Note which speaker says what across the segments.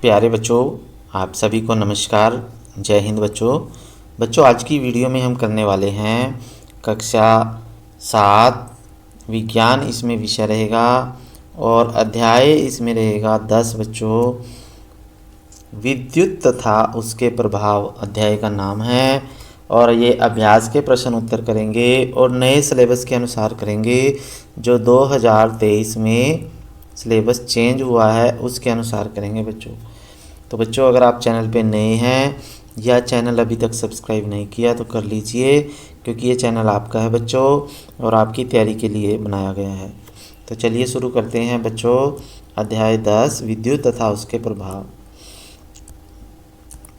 Speaker 1: प्यारे बच्चों, आप सभी को नमस्कार। जय हिंद बच्चों आज की वीडियो में हम करने वाले हैं कक्षा 7 विज्ञान। इसमें विषय रहेगा और अध्याय इसमें रहेगा 10 बच्चों। विद्युत तथा उसके प्रभाव अध्याय का नाम है और ये अभ्यास के प्रश्न उत्तर करेंगे और नए सिलेबस के अनुसार करेंगे जो 2023 में सिलेबस चेंज हुआ है उसके अनुसार करेंगे बच्चों। तो बच्चों, अगर आप चैनल पे नए हैं या चैनल अभी तक सब्सक्राइब नहीं किया तो कर लीजिए, क्योंकि ये चैनल आपका है बच्चों और आपकी तैयारी के लिए बनाया गया है। तो चलिए शुरू करते हैं बच्चों। अध्याय 10 विद्युत तथा उसके प्रभाव।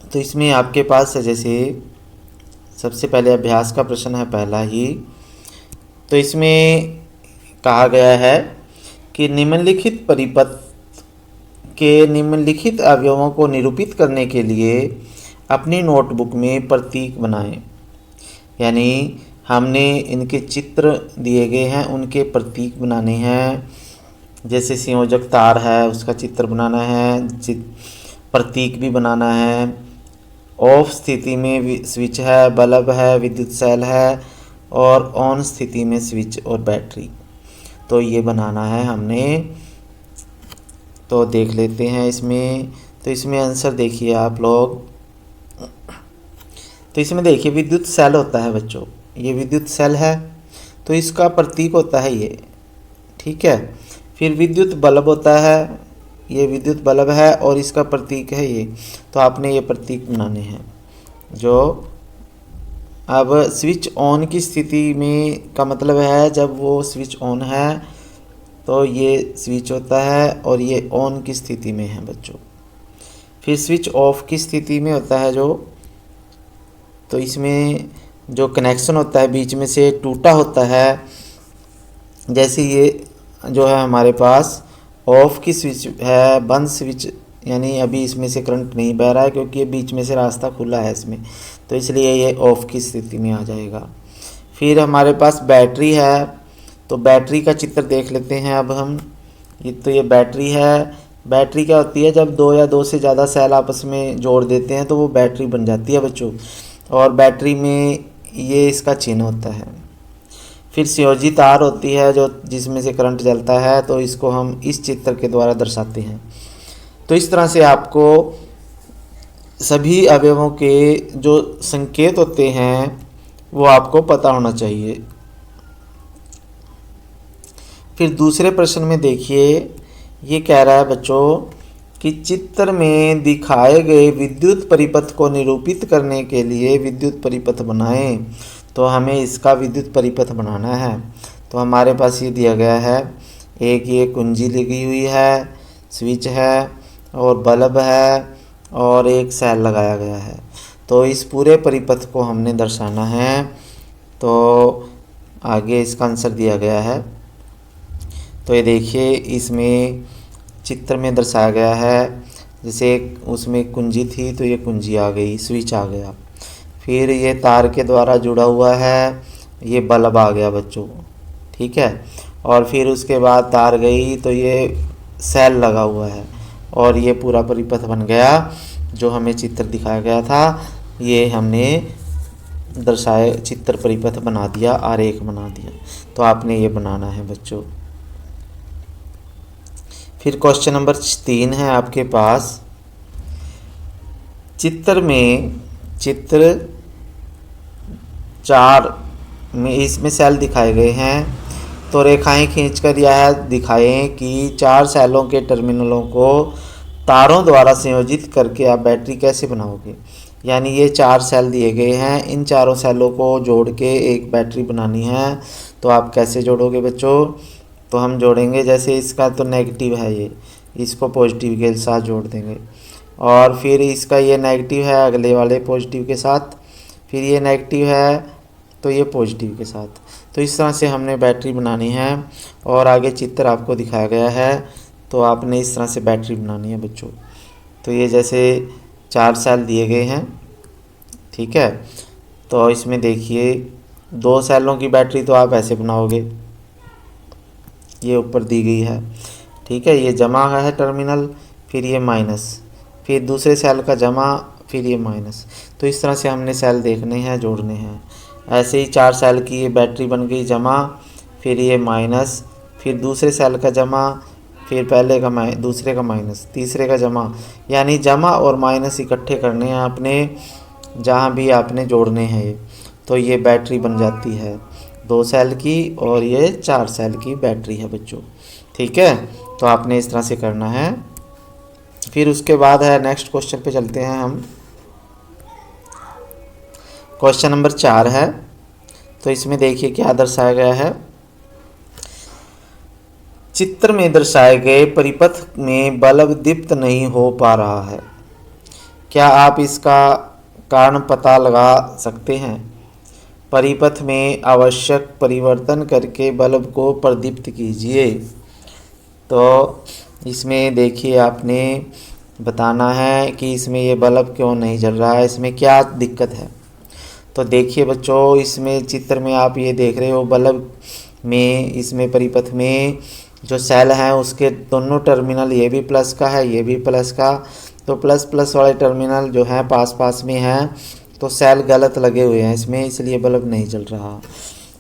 Speaker 1: तो इसमें आपके पास जैसे सबसे पहले अभ्यास का प्रश्न है पहला ही। तो इसमें कहा गया है कि निम्नलिखित परिपथ के निम्नलिखित अवयवों को निरूपित करने के लिए अपनी नोटबुक में प्रतीक बनाएं। यानी हमने इनके चित्र दिए गए हैं, उनके प्रतीक बनाने हैं। जैसे संयोजक तार है उसका चित्र बनाना है, प्रतीक भी बनाना है। ऑफ स्थिति में स्विच है, बल्ब है, विद्युत सेल है और ऑन स्थिति में स्विच और बैटरी। तो ये बनाना है हमने। तो देख लेते हैं इसमें। तो इसमें आंसर देखिए आप लोग। तो इसमें देखिए विद्युत सेल होता है बच्चों, ये विद्युत सेल है तो इसका प्रतीक होता है ये, ठीक है। फिर विद्युत बल्ब होता है, ये विद्युत बल्ब है और इसका प्रतीक है ये। तो आपने ये प्रतीक बनाने हैं। जो अब स्विच ऑन की स्थिति में का मतलब है जब वो स्विच ऑन है तो ये स्विच होता है और ये ऑन की स्थिति में है बच्चों। फिर स्विच ऑफ की स्थिति में होता है जो, तो इसमें जो कनेक्शन होता है बीच में से टूटा होता है। जैसे ये जो है हमारे पास ऑफ की स्विच है, बंद स्विच, यानी अभी इसमें से करंट नहीं बह रहा है क्योंकि ये बीच में से रास्ता खुला है इसमें, तो इसलिए ये ऑफ की स्थिति में आ जाएगा। फिर हमारे पास बैटरी है, तो बैटरी का चित्र देख लेते हैं अब हम। ये बैटरी है। बैटरी क्या होती है, जब दो या दो से ज़्यादा सेल आपस में जोड़ देते हैं तो वो बैटरी बन जाती है बच्चों। और बैटरी में ये इसका चिन्ह होता है। फिर संयोजी तार होती है जो जिसमें से करंट चलता है, तो इसको हम इस चित्र के द्वारा दर्शाते हैं। तो इस तरह से आपको सभी अवयवों के जो संकेत होते हैं वो आपको पता होना चाहिए। फिर दूसरे प्रश्न में देखिए, ये कह रहा है बच्चों कि चित्र में दिखाए गए विद्युत परिपथ को निरूपित करने के लिए विद्युत परिपथ बनाएं। तो हमें इसका विद्युत परिपथ बनाना है। तो हमारे पास ये दिया गया है, एक ये कुंजी लगी हुई है, स्विच है और बल्ब है और एक सेल लगाया गया है। तो इस पूरे परिपथ को हमने दर्शाना है। तो आगे इसका आंसर दिया गया है। तो ये देखिए इसमें चित्र में दर्शाया गया है, जैसे उसमें कुंजी थी तो ये कुंजी आ गई, स्विच आ गया। फिर ये तार के द्वारा जुड़ा हुआ है, ये बल्ब आ गया बच्चों, ठीक है। और फिर उसके बाद तार गई तो ये सेल लगा हुआ है और ये पूरा परिपथ बन गया जो हमें चित्र दिखाया गया था। ये हमने दर्शाए चित्र परिपथ बना दिया, आरेख बना दिया। तो आपने ये बनाना है बच्चों। फिर क्वेश्चन नंबर 3 है आपके पास। चित्र 4 में इसमें सेल दिखाए गए हैं। तो रेखाएं खींचकर यह दिखाएं कि 4 सेलों के टर्मिनलों को तारों द्वारा संयोजित करके आप बैटरी कैसे बनाओगे। यानी ये 4 सेल दिए गए हैं, इन चारों सेलों को जोड़ के एक बैटरी बनानी है। तो आप कैसे जोड़ोगे बच्चों? तो हम जोड़ेंगे, जैसे इसका तो नेगेटिव है, ये इसको पॉजिटिव के साथ जोड़ देंगे और फिर इसका ये नेगेटिव है अगले वाले पॉजिटिव के साथ, फिर ये नेगेटिव है तो ये पॉजिटिव के साथ। तो इस तरह से हमने बैटरी बनानी है और आगे चित्र आपको दिखाया गया है। तो आपने इस तरह से बैटरी बनानी है बच्चों। तो ये जैसे 4 सेल दिए गए हैं, ठीक है। तो इसमें देखिए 2 सेलों की बैटरी तो आप ऐसे बनाओगे, ये ऊपर दी गई है, ठीक है। ये जमा है टर्मिनल, फिर ये माइनस, फिर दूसरे सेल का जमा, फिर ये माइनस। तो इस तरह से हमने सेल देखने हैं, जोड़ने हैं। ऐसे ही 4 सेल की ये बैटरी बन गई जमा, फिर ये माइनस, फिर दूसरे सेल का जमा, फिर पहले का दूसरे का माइनस, तीसरे का जमा। यानी जमा और माइनस इकट्ठे करने हैं आपने, जहाँ भी आपने जोड़ने हैं ये। तो ये बैटरी बन जाती है 2 सेल की, और ये 4 सेल की बैटरी है बच्चों। ठीक है, तो आपने इस तरह से करना है। फिर उसके बाद है नेक्स्ट क्वेश्चन पे चलते हैं हम। क्वेश्चन नंबर 4 है। तो इसमें देखिए क्या दर्शाया गया है। चित्र में दर्शाए गए परिपथ में बल्ब दीप्त नहीं हो पा रहा है, क्या आप इसका कारण पता लगा सकते हैं? परिपथ में आवश्यक परिवर्तन करके बल्ब को प्रदीप्त कीजिए। तो इसमें देखिए आपने बताना है कि इसमें ये बल्ब क्यों नहीं जल रहा है, इसमें क्या दिक्कत है। तो देखिए बच्चों, इसमें चित्र में आप ये देख रहे हो बल्ब में, इसमें परिपथ में जो सेल हैं उसके दोनों टर्मिनल, ये भी प्लस का है, ये भी प्लस का। तो प्लस प्लस वाले टर्मिनल जो हैं पास पास में हैं, तो सेल गलत लगे हुए हैं इसमें, इसलिए बल्ब नहीं जल रहा।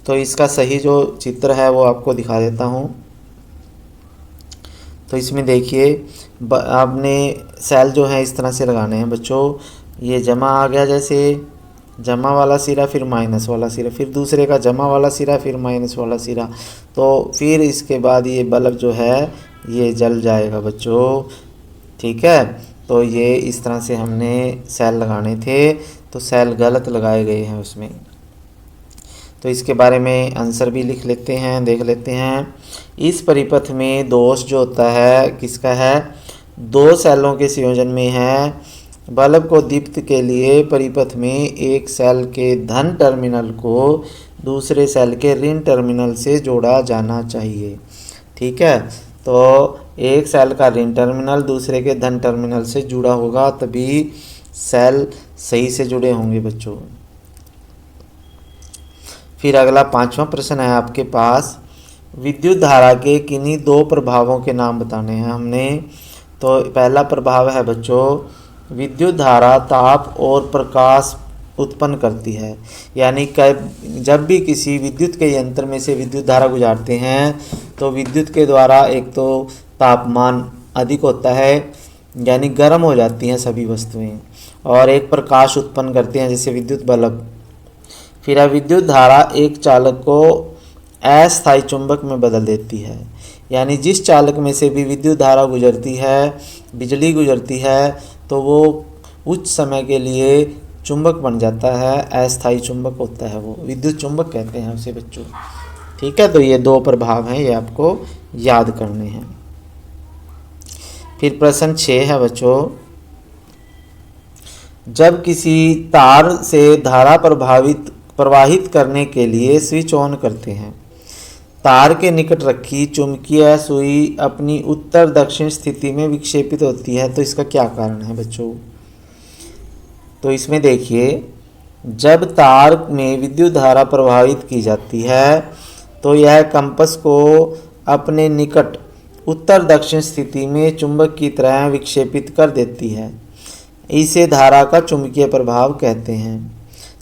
Speaker 1: तो इसका सही जो चित्र है वो आपको दिखा देता हूँ। तो इसमें देखिए आपने सेल जो है इस तरह से लगाने हैं बच्चों। ये जमा आ गया, जैसे जमा वाला सिरा, फिर माइनस वाला सिरा, फिर दूसरे का जमा वाला सिरा, फिर माइनस वाला सिरा। तो फिर इसके बाद ये बल्ब जो है ये जल जाएगा बच्चों। ठीक है, तो ये इस तरह से हमने सेल लगाने थे, तो सेल गलत लगाए गए हैं उसमें। तो इसके बारे में आंसर भी लिख लेते हैं, देख लेते हैं। इस परिपथ में दोष जो होता है किसका है? 2 सेलों के संयोजन में है। बल्ब को दीप्त के लिए परिपथ में एक सेल के धन टर्मिनल को दूसरे सेल के ऋण टर्मिनल से जोड़ा जाना चाहिए। ठीक है, तो एक सेल का ऋण टर्मिनल दूसरे के धन टर्मिनल से जुड़ा होगा, तभी सेल सही से जुड़े होंगे बच्चों। फिर अगला 5वां प्रश्न है आपके पास। विद्युत धारा के किन्हीं 2 प्रभावों के नाम बताने हैं हमने। तो पहला प्रभाव है बच्चों, विद्युत धारा ताप और प्रकाश उत्पन्न करती है। यानी जब भी किसी विद्युत के यंत्र में से विद्युत धारा गुजारते हैं, तो विद्युत के द्वारा एक तो तापमान अधिक होता है, यानी गर्म हो जाती हैं सभी वस्तुएं, और एक प्रकाश उत्पन्न करते हैं जैसे विद्युत बल्ब। फिर विद्युत धारा एक चालक को अस्थायी चुंबक में बदल देती है। यानी जिस चालक में से भी विद्युत धारा गुजरती है, बिजली गुजरती है, तो वो उच्च समय के लिए चुंबक बन जाता है, अस्थायी चुंबक होता है, वो विद्युत चुंबक कहते हैं उसे बच्चों। ठीक है, तो ये 2 प्रभाव हैं, ये आपको याद करने हैं। फिर प्रश्न 6 है बच्चों। जब किसी तार से धारा प्रवाहित करने के लिए स्विच ऑन करते हैं, तार के निकट रखी चुंबकीय सुई अपनी उत्तर दक्षिण स्थिति में विक्षेपित होती है, तो इसका क्या कारण है बच्चों? तो इसमें देखिए, जब तार में विद्युत धारा प्रवाहित की जाती है, तो यह कंपास को अपने निकट उत्तर दक्षिण स्थिति में चुंबक की तरह विक्षेपित कर देती है। इसे धारा का चुंबकीय प्रभाव कहते हैं।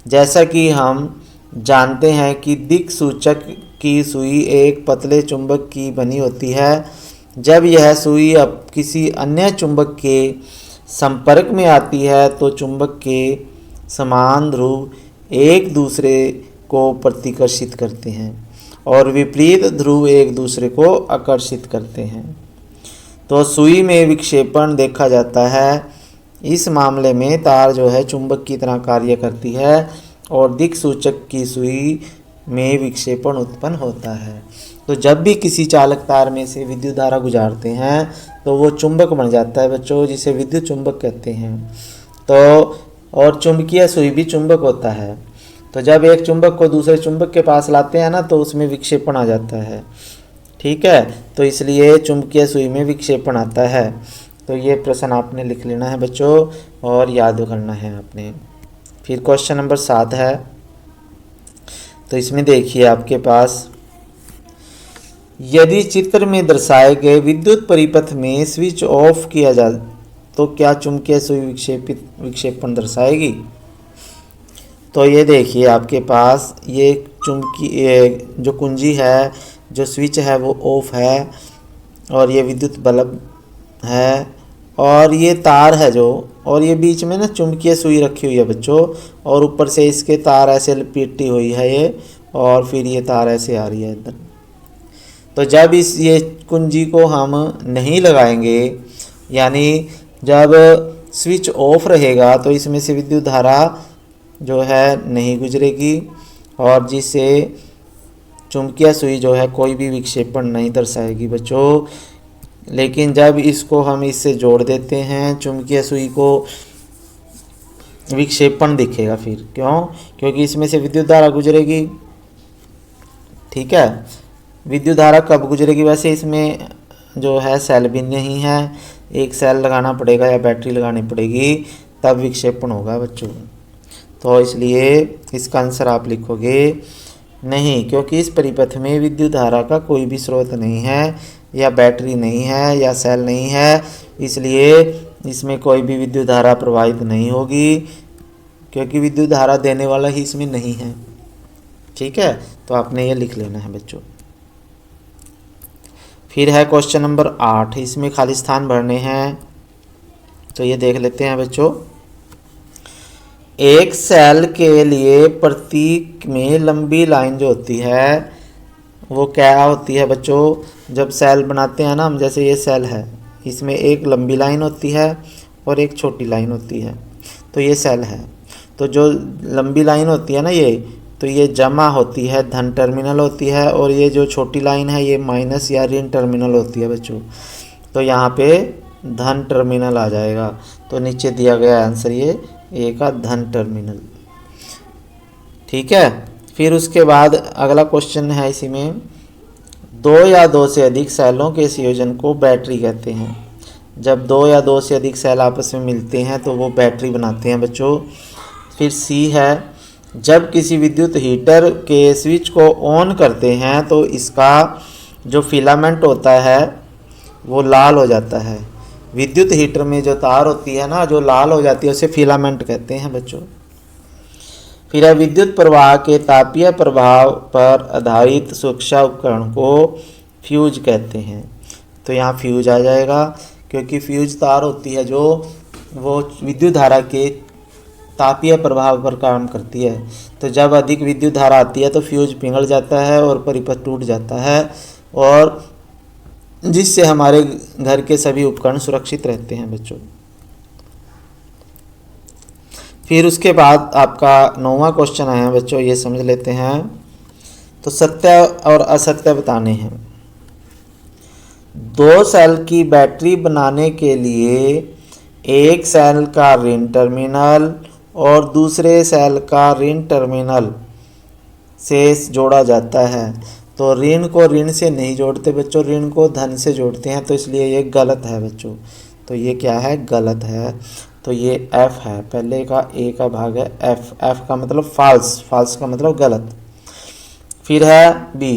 Speaker 1: जैसा कि हम जानते हैं कि दिक् सूचक की सुई एक पतले चुंबक की बनी होती है। जब यह सुई अब किसी अन्य चुंबक के संपर्क में आती है, तो चुंबक के समान ध्रुव एक दूसरे को प्रतिकर्षित करते हैं और विपरीत ध्रुव एक दूसरे को आकर्षित करते हैं, तो सुई में विक्षेपण देखा जाता है। इस मामले में तार जो है चुंबक की तरह कार्य करती है और दिक् सूचक की सुई में विक्षेपण उत्पन्न होता है। तो जब भी किसी चालक तार में से विद्युत धारा गुजारते हैं, तो वो चुंबक बन जाता है बच्चों, जिसे विद्युत चुंबक कहते हैं। तो और चुंबकीय सुई भी चुंबक होता है। तो जब एक चुंबक को दूसरे चुंबक के पास लाते हैं ना, तो उसमें विक्षेपण आ जाता है। ठीक है, तो इसलिए चुंबकीय सुई में विक्षेपण आता है। तो ये प्रश्न आपने लिख लेना है बच्चों और याद करना है आपने। फिर क्वेश्चन नंबर 7 है। तो इसमें देखिए आपके पास, यदि चित्र में दर्शाए गए विद्युत परिपथ में स्विच ऑफ किया तो क्या चुंबकीय सुई विक्षेपण दर्शाएगी। तो ये देखिए आपके पास ये जो कुंजी है, जो स्विच है वो ऑफ है, और ये विद्युत बल्ब है, और ये तार है जो, और ये बीच में ना चुंबकीय सुई रखी हुई है बच्चों, और ऊपर से इसके तार ऐसे लपेटी हुई है ये, और फिर ये तार ऐसे आ रही है इधर। तो जब ये कुंजी को हम नहीं लगाएंगे, यानी जब स्विच ऑफ रहेगा, तो इसमें से विद्युत धारा जो है नहीं गुजरेगी, और जिससे चुंबकीय सुई जो है कोई भी विक्षेपण नहीं दर्शाएगी बच्चों। लेकिन जब इसको हम इससे जोड़ देते हैं चुंबकीय सुई को, विक्षेपण दिखेगा फिर। क्यों? क्योंकि इसमें से विद्युत धारा गुजरेगी। ठीक है, विद्युत धारा कब गुजरेगी? वैसे इसमें जो है सेल भी नहीं है, एक सेल लगाना पड़ेगा या बैटरी लगानी पड़ेगी, तब विक्षेपण होगा बच्चों। तो इसलिए इसका आंसर आप लिखोगे नहीं, क्योंकि इस परिपथ में विद्युत धारा का कोई भी स्रोत नहीं है, या बैटरी नहीं है, या सेल नहीं है, इसलिए इसमें कोई भी विद्युत धारा प्रवाहित नहीं होगी, क्योंकि विद्युत धारा देने वाला ही इसमें नहीं है। ठीक है, तो आपने ये लिख लेना है बच्चों। फिर है क्वेश्चन नंबर 8, इसमें खाली स्थान भरने हैं, तो ये देख लेते हैं बच्चों। एक सेल के लिए प्रतीक में लंबी लाइन जो होती है वो क्या होती है बच्चों? जब सेल बनाते हैं ना हम, जैसे ये सेल है, इसमें एक लंबी लाइन होती है और एक छोटी लाइन होती है, तो ये सेल है। तो जो लंबी लाइन होती है ना ये, तो ये जमा होती है, धन टर्मिनल होती है, और ये जो छोटी लाइन है ये माइनस या ऋण टर्मिनल होती है बच्चों। तो यहाँ पे धन टर्मिनल आ जाएगा, तो नीचे दिया गया आंसर ये ए का धन टर्मिनल। ठीक है, फिर उसके बाद अगला क्वेश्चन है इसी में, 2 या 2 से अधिक सेलों के संयोजन को बैटरी कहते हैं। जब 2 या 2 से अधिक सेल आपस में मिलते हैं तो वो बैटरी बनाते हैं बच्चों। फिर सी है, जब किसी विद्युत हीटर के स्विच को ऑन करते हैं तो इसका जो फिलामेंट होता है वो लाल हो जाता है। विद्युत हीटर में जो तार होती है ना, जो लाल हो जाती है, उसे फिलामेंट कहते हैं बच्चों। फिर है, विद्युत प्रवाह के तापीय प्रभाव पर आधारित सुरक्षा उपकरण को फ्यूज कहते हैं। तो यहाँ फ्यूज आ जाएगा, क्योंकि फ्यूज तार होती है जो वो विद्युत धारा के तापीय प्रभाव पर काम करती है। तो जब अधिक विद्युत धारा आती है तो फ्यूज पिघल जाता है और परिपथ टूट जाता है, और जिससे हमारे घर के सभी उपकरण सुरक्षित रहते हैं बच्चों। फिर उसके बाद आपका 9वां क्वेश्चन आया बच्चों, ये समझ लेते हैं। तो सत्य और असत्य बताने हैं। 2 सेल की बैटरी बनाने के लिए एक सेल का ऋण टर्मिनल और दूसरे सेल का ऋण टर्मिनल से जोड़ा जाता है। तो ऋण को ऋण से नहीं जोड़ते बच्चों, ऋण को धन से जोड़ते हैं, तो इसलिए ये गलत है बच्चों। तो ये क्या है? गलत है। तो ये F है, पहले का A का भाग है F। F का मतलब फाल्स, फाल्स का मतलब गलत। फिर है B,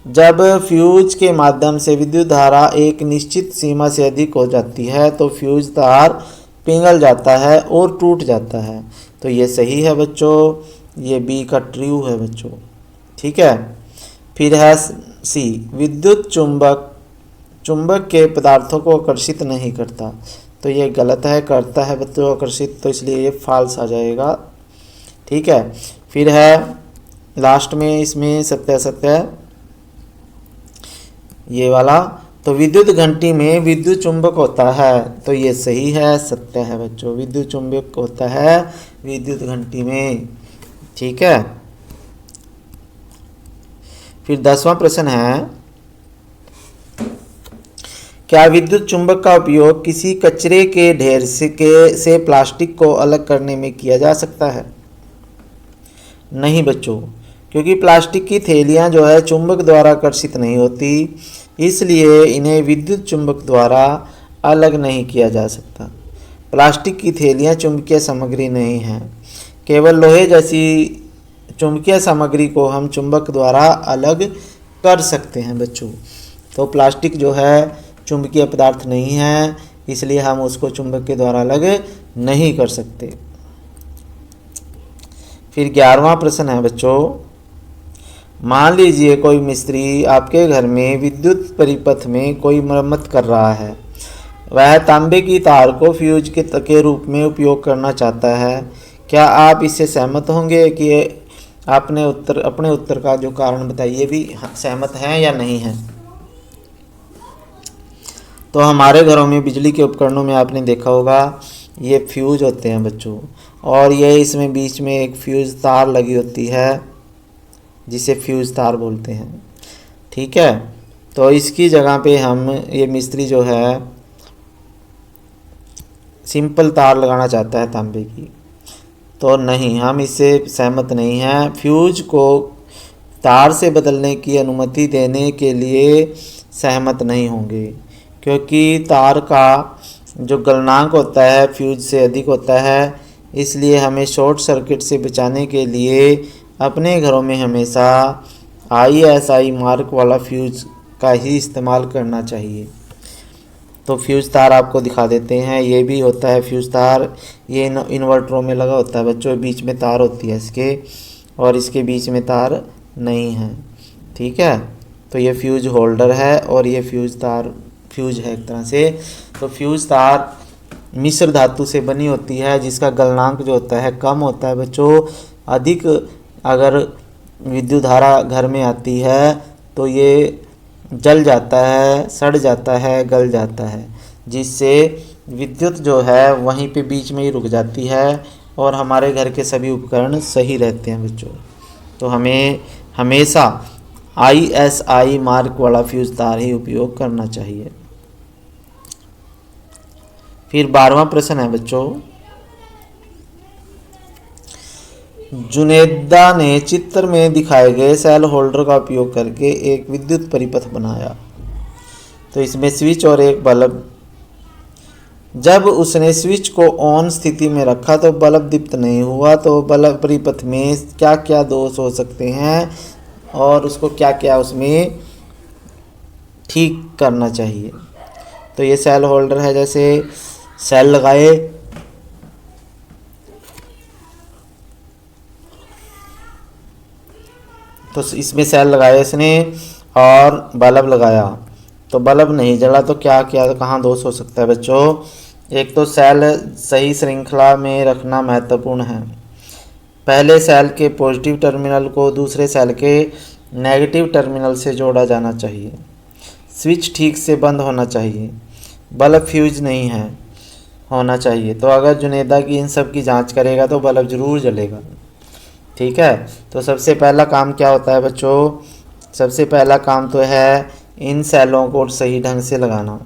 Speaker 1: जब फ्यूज के माध्यम से विद्युत धारा एक निश्चित सीमा से अधिक हो जाती है तो फ्यूज तार पिघल जाता है और टूट जाता है। तो ये सही है बच्चों, ये B का ट्रू है बच्चों। ठीक है, फिर है C, विद्युत चुंबक के पदार्थों को आकर्षित नहीं करता। तो ये गलत है, करता है बच्चों आकर्षित, तो इसलिए ये फाल्स आ जाएगा। ठीक है, फिर है लास्ट में इसमें सत्य असत्य ये वाला। तो विद्युत घंटी में विद्युत चुंबक होता है, तो ये सही है, सत्य है बच्चों, विद्युत चुंबक होता है विद्युत घंटी में। ठीक है, फिर 10वां प्रश्न है, क्या विद्युत चुंबक का उपयोग किसी कचरे के ढेर से प्लास्टिक को अलग करने में किया जा सकता है? नहीं बच्चों, क्योंकि प्लास्टिक की थैलियां जो है चुंबक द्वारा आकर्षित नहीं होती, इसलिए इन्हें विद्युत चुंबक द्वारा अलग नहीं किया जा सकता। प्लास्टिक की थैलियां चुंबकीय सामग्री नहीं हैं, केवल लोहे जैसी चुंबकीय सामग्री को हम चुंबक द्वारा अलग कर सकते हैं बच्चों। तो प्लास्टिक जो है चुंबकीय पदार्थ नहीं है, इसलिए हम उसको चुंबक के द्वारा अलग नहीं कर सकते। फिर 11वां प्रश्न है बच्चों, मान लीजिए कोई मिस्त्री आपके घर में विद्युत परिपथ में कोई मरम्मत कर रहा है। वह तांबे की तार को फ्यूज के रूप में उपयोग करना चाहता है। क्या आप इससे सहमत होंगे कि आपने अपने उत्तर का जो कारण बताइए भी सहमत हैं या नहीं हैं? तो हमारे घरों में बिजली के उपकरणों में आपने देखा होगा ये फ्यूज होते हैं बच्चों, और ये इसमें बीच में एक फ्यूज तार लगी होती है जिसे फ्यूज तार बोलते हैं। ठीक है, तो इसकी जगह पे हम ये मिस्त्री जो है सिंपल तार लगाना चाहता है तांबे की, तो नहीं, हम इससे सहमत नहीं हैं। फ्यूज को तार से बदलने की अनुमति देने के लिए सहमत नहीं होंगे, क्योंकि तार का जो गलनांक होता है फ्यूज से अधिक होता है। इसलिए हमें शॉर्ट सर्किट से बचाने के लिए अपने घरों में हमेशा ISI मार्क वाला फ्यूज का ही इस्तेमाल करना चाहिए। तो फ्यूज तार आपको दिखा देते हैं, ये भी होता है फ्यूज तार, ये इन्वर्टरों में लगा होता है बच्चों, बीच में तार होती है इसके, और इसके बीच में तार नहीं है। ठीक है, तो ये फ्यूज होल्डर है और ये फ्यूज है एक तरह से। तो फ्यूज तार मिश्र धातु से बनी होती है जिसका गलनांक जो होता है कम होता है बच्चों। अधिक अगर विद्युत धारा घर में आती है तो ये जल जाता है, सड़ जाता है, गल जाता है, जिससे विद्युत जो है वहीं पे बीच में ही रुक जाती है और हमारे घर के सभी उपकरण सही रहते हैं बच्चों। तो हमें हमेशा ISI मार्क वाला फ्यूज तार ही उपयोग करना चाहिए। फिर 12वां प्रश्न है बच्चों, जुनेदा ने चित्र में दिखाए गए सेल होल्डर का उपयोग करके एक विद्युत परिपथ बनाया। तो इसमें स्विच और एक बल्ब, जब उसने स्विच को ऑन स्थिति में रखा तो बल्ब दीप्त नहीं हुआ। तो बल्ब परिपथ में क्या क्या दोष हो सकते हैं और उसको क्या क्या उसमें ठीक करना चाहिए? तो ये सेल होल्डर है, जैसे सेल लगाए, तो इसमें सेल लगाया इसने और बल्ब लगाया तो बल्ब नहीं जला, तो क्या क्या कहाँ दोष हो सकता है बच्चों? एक तो सेल सही श्रृंखला में रखना महत्वपूर्ण है। पहले सेल के पॉजिटिव टर्मिनल को दूसरे सेल के नेगेटिव टर्मिनल से जोड़ा जाना चाहिए। स्विच ठीक से बंद होना चाहिए। बल्ब फ्यूज नहीं है होना चाहिए। तो अगर जुनेदा की इन सब की जांच करेगा तो बल्ब ज़रूर जलेगा। ठीक है, तो सबसे पहला काम क्या होता है बच्चों? सबसे पहला काम तो है इन सेलों को सही ढंग से लगाना।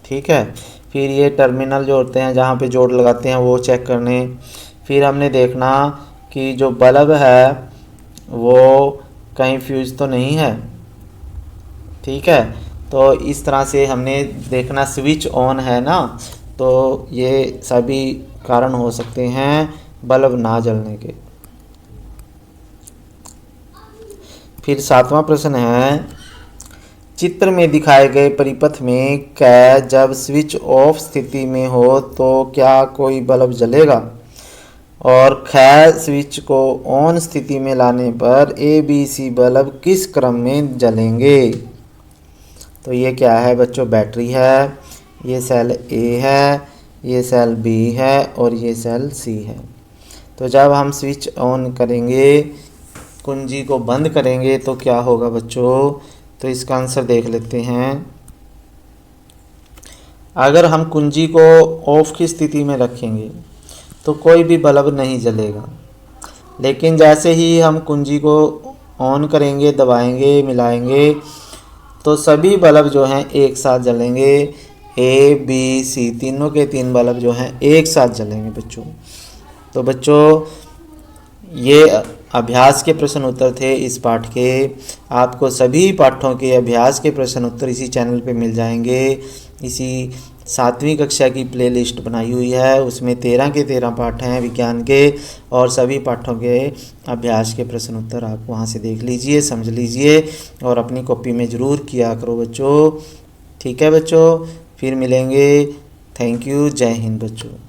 Speaker 1: ठीक है, फिर ये टर्मिनल जो होते हैं जहाँ पे जोड़ लगाते हैं वो चेक करने। फिर हमने देखना कि जो बल्ब है वो कहीं फ्यूज तो नहीं है। ठीक है, तो इस तरह से हमने देखना स्विच ऑन है ना, तो ये सभी कारण हो सकते हैं बल्ब ना जलने के। फिर 7वां प्रश्न है, चित्र में दिखाए गए परिपथ में कै जब स्विच ऑफ स्थिति में हो तो क्या कोई बल्ब जलेगा? और कै स्विच को ऑन स्थिति में लाने पर ABC बल्ब किस क्रम में जलेंगे? तो ये क्या है बच्चों? बैटरी है, ये सेल A है, ये सेल B है और ये सेल C है। तो जब हम स्विच ऑन करेंगे, कुंजी को बंद करेंगे तो क्या होगा बच्चों? तो इसका आंसर देख लेते हैं। अगर हम कुंजी को ऑफ की स्थिति में रखेंगे तो कोई भी बल्ब नहीं जलेगा, लेकिन जैसे ही हम कुंजी को ऑन करेंगे, दबाएंगे, मिलाएंगे तो सभी बल्ब जो हैं एक साथ जलेंगे। A, B, C तीनों के तीन बल्ब जो हैं एक साथ जलेंगे बच्चों। तो बच्चों ये अभ्यास के प्रश्न उत्तर थे इस पाठ के। आपको सभी पाठों के अभ्यास के प्रश्न उत्तर इसी चैनल पे मिल जाएंगे। इसी 7वीं कक्षा की प्लेलिस्ट बनाई हुई है, उसमें 13 के 13 पाठ हैं विज्ञान के, और सभी पाठों के अभ्यास के प्रश्न उत्तर आप वहां से देख लीजिए, समझ लीजिए और अपनी कॉपी में ज़रूर किया करो बच्चों। ठीक है बच्चों, फिर मिलेंगे। Thank you. जय हिंद बच्चों।